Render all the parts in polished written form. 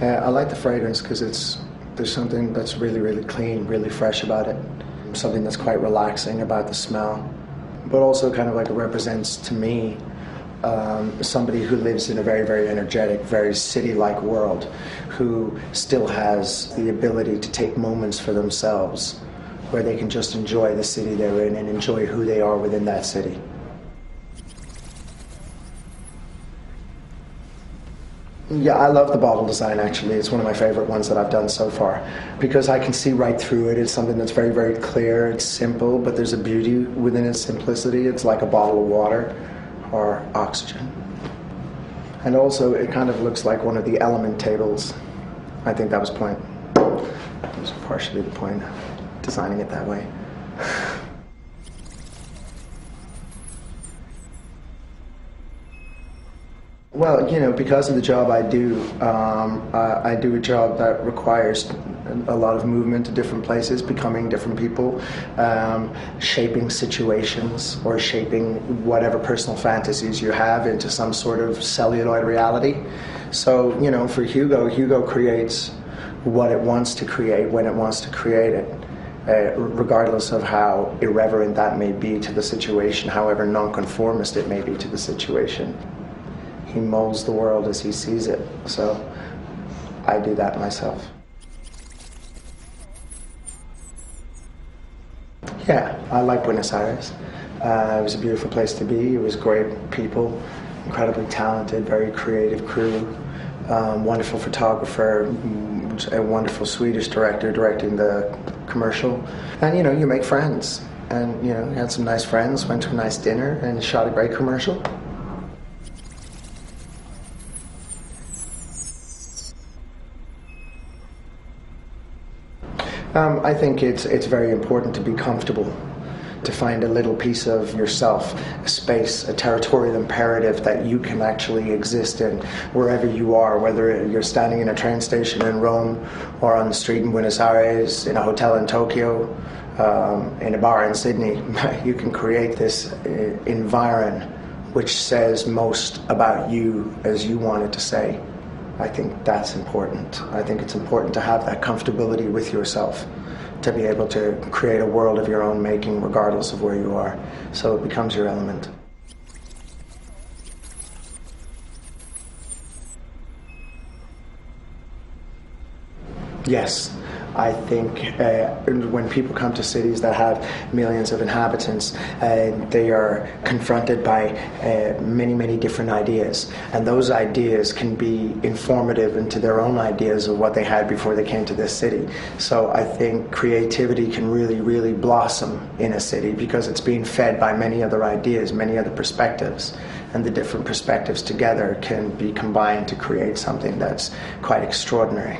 I like the fragrance because there's something that's really, really clean, really fresh about it. Something that's quite relaxing about the smell. But also kind of like it represents to me somebody who lives in a very, very energetic, very city-like world, who still has the ability to take moments for themselves where they can just enjoy the city they're in and enjoy who they are within that city. Yeah, I love the bottle design actually. It's one of my favorite ones that I've done so far because I can see right through it. It's something that's very, very clear. It's simple, but there's a beauty within its simplicity. It's like a bottle of water or oxygen. And also it kind of looks like one of the Element tables. I think that was partially the point of designing it that way. Well, you know, because of the job I do a job that requires a lot of movement to different places, becoming different people, shaping situations or shaping whatever personal fantasies you have into some sort of celluloid reality. So, you know, for Hugo creates what it wants to create when it wants to create it, regardless of how irreverent that may be to the situation, however nonconformist it may be to the situation. He molds the world as he sees it, so I do that myself. Yeah, I like Buenos Aires. It was a beautiful place to be. It was great people, incredibly talented, very creative crew, wonderful photographer, a wonderful Swedish director directing the commercial. And you know, you make friends. And you know, had some nice friends, went to a nice dinner and shot a great commercial. I think it's very important to be comfortable, to find a little piece of yourself, a space, a territorial imperative that you can actually exist in wherever you are, whether you're standing in a train station in Rome or on the street in Buenos Aires, in a hotel in Tokyo, in a bar in Sydney. You can create this environment which says most about you as you want it to say. I think that's important. I think it's important to have that comfortability with yourself, to be able to create a world of your own making regardless of where you are, so it becomes your element. Yes. I think when people come to cities that have millions of inhabitants, they are confronted by many, many different ideas. And those ideas can be informative into their own ideas of what they had before they came to this city. So I think creativity can really, really blossom in a city because it's being fed by many other ideas, many other perspectives. And the different perspectives together can be combined to create something that's quite extraordinary.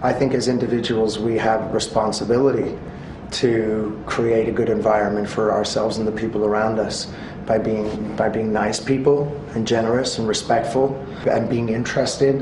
I think as individuals we have responsibility to create a good environment for ourselves and the people around us by being nice people and generous and respectful and being interested,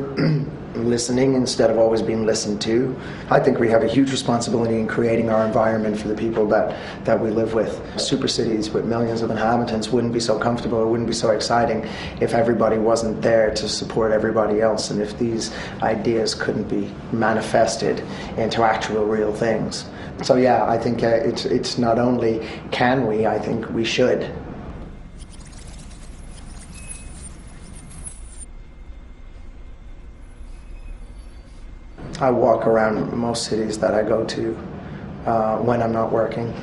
listening instead of always being listened to. I think we have a huge responsibility in creating our environment for the people that we live with. Super cities with millions of inhabitants wouldn't be so comfortable, it wouldn't be so exciting if everybody wasn't there to support everybody else and if these ideas couldn't be manifested into actual real things. So yeah, I think it's not only can we, I think we should. I walk around most cities that I go to when I'm not working.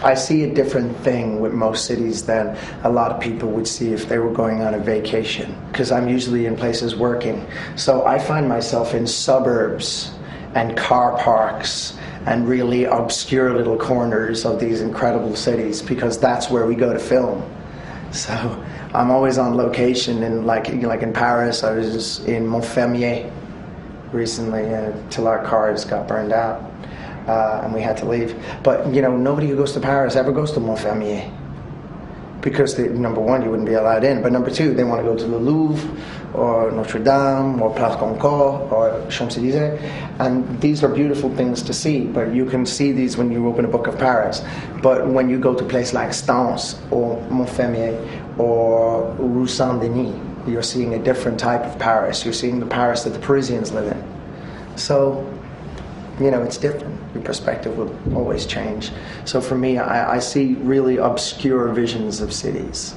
I see a different thing with most cities than a lot of people would see if they were going on a vacation, because I'm usually in places working. So I find myself in suburbs and car parks and really obscure little corners of these incredible cities because that's where we go to film. So I'm always on location, and like in Paris, I was in Montfermeil recently till our cars got burned out and we had to leave. But you know, nobody who goes to Paris ever goes to Montfermeil because number one, you wouldn't be allowed in, but number two, they want to go to the Louvre or Notre Dame or Place Goncourt or Champs-Élysées, and these are beautiful things to see, but you can see these when you open a book of Paris. But when you go to a place like Stance or Montfermeil or Rue Saint-Denis, you're seeing a different type of Paris. You're seeing the Paris that the Parisians live in. So, you know, it's different. Your perspective will always change. So for me, I see really obscure visions of cities.